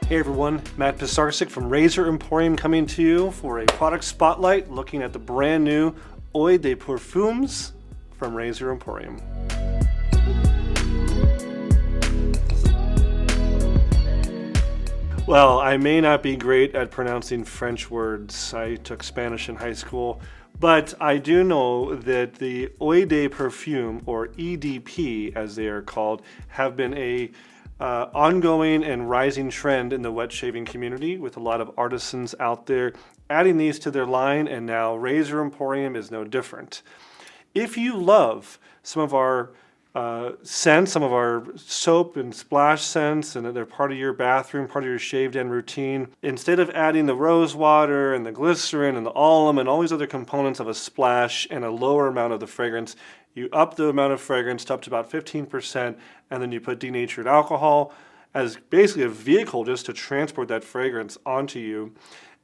Hey everyone, Matt Pisarcik from Razor Emporium coming to you for a product spotlight looking at the brand new Eau de Parfums from Razor Emporium. Well, I may not be great at pronouncing French words. I took Spanish in high school, but I do know that the Eau de Parfum, or EDP as they are called, have been a ongoing and rising trend in the wet shaving community, with a lot of artisans out there adding these to their line, and now Razor Emporium is no different. If you love some of our scents, some of our soap and splash scents, and they're part of your bathroom, part of your shaved end routine, instead of adding the rose water and the glycerin and the alum and all these other components of a splash and a lower amount of the fragrance, you up the amount of fragrance to up to about 15%, and then you put denatured alcohol as basically a vehicle just to transport that fragrance onto you.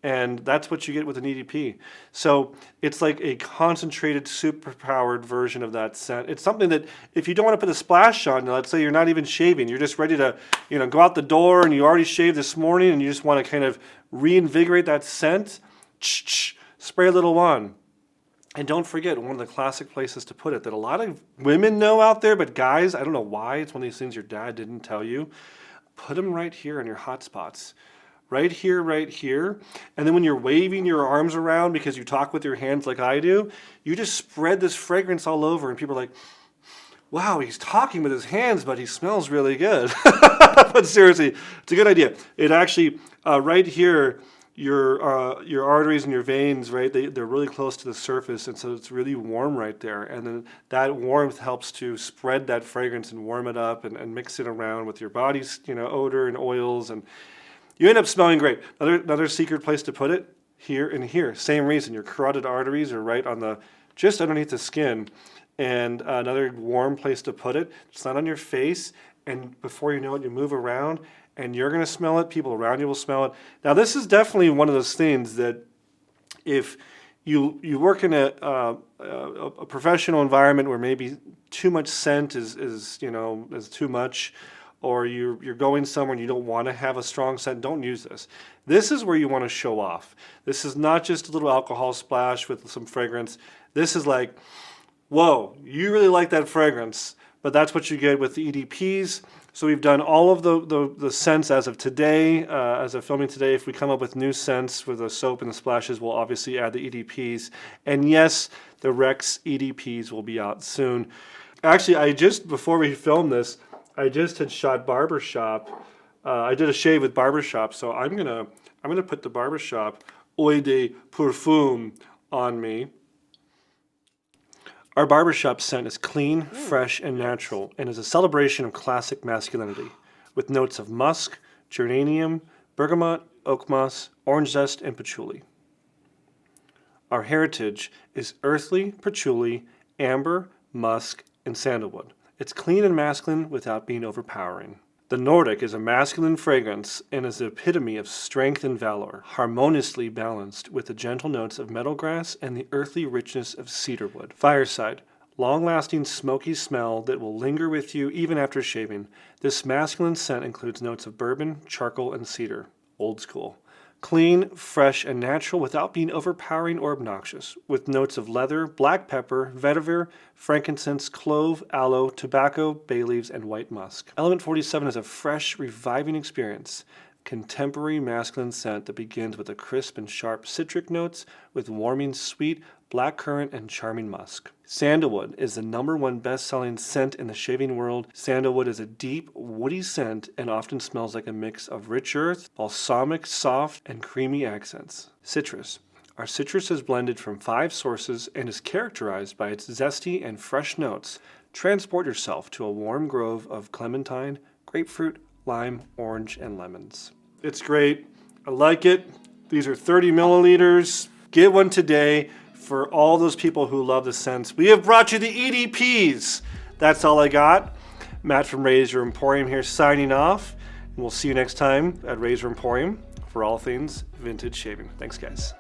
And that's what you get with an EDP. So it's like a concentrated, super-powered version of that scent. It's something that if you don't want to put a splash on, let's say you're not even shaving, you're just ready to, go out the door and you already shaved this morning and you just want to kind of reinvigorate that scent, spray a little on. And don't forget, one of the classic places to put it that a lot of women know out there, but guys, I don't know why, it's one of these things your dad didn't tell you. Put them right here in your hot spots. Right here. And then when you're waving your arms around because you talk with your hands like I do, you just spread this fragrance all over and people are like, wow, he's talking with his hands, but he smells really good. But seriously, it's a good idea. It actually, right here, your arteries and your veins, right, they're really close to the surface, and so it's really warm right there. And then that warmth helps to spread that fragrance and warm it up and mix it around with your body's, odor and oils, and you end up smelling great. Another secret place to put it, here and here. Same reason, your carotid arteries are right on just underneath the skin. And another warm place to put it, it's not on your face, and before you know it, you move around, and you're gonna smell it, people around you will smell it. Now this is definitely one of those things that if you work in a professional environment where maybe too much scent is too much, or you're going somewhere and you don't want to have a strong scent, don't use this. This is where you want to show off. This is not just a little alcohol splash with some fragrance. This is like, whoa, you really like that fragrance, but that's what you get with the EDPs. So we've done all of the scents as of today, as of filming today. If we come up with new scents for the soap and the splashes, we'll obviously add the EDPs. And yes, the Rex EDPs will be out soon. Actually, before we filmed this, I just had shot Barbershop. I did a shave with Barbershop, so I'm gonna put the Barbershop Eau de Parfum on me. Our Barbershop scent is clean, fresh, and natural, and is a celebration of classic masculinity, with notes of musk, geranium, bergamot, oak moss, orange zest, and patchouli. Our heritage is earthly, patchouli, amber, musk, and sandalwood. It's clean and masculine without being overpowering. The Nordic is a masculine fragrance and is the epitome of strength and valor, harmoniously balanced with the gentle notes of meadowgrass and the earthly richness of cedarwood. Fireside, long-lasting smoky smell that will linger with you even after shaving. This masculine scent includes notes of bourbon, charcoal, and cedar. Old school. Clean, fresh, and natural without being overpowering or obnoxious, with notes of leather, black pepper, vetiver, frankincense, clove, aloe, tobacco, bay leaves, and white musk. Element 47 is a fresh, reviving experience. Contemporary masculine scent that begins with a crisp and sharp citric notes with warming sweet, blackcurrant, and charming musk. Sandalwood is the #1 best-selling scent in the shaving world. Sandalwood is a deep, woody scent and often smells like a mix of rich earth, balsamic, soft, and creamy accents. Citrus. Our citrus is blended from 5 sources and is characterized by its zesty and fresh notes. Transport yourself to a warm grove of clementine, grapefruit, lime, orange, and lemons. It's great. I like it. These are 30 milliliters. Get one today for all those people who love the scents. We have brought you the EDPs. That's all I got. Matt from Razor Emporium here signing off. And we'll see you next time at Razor Emporium for all things vintage shaving. Thanks, guys.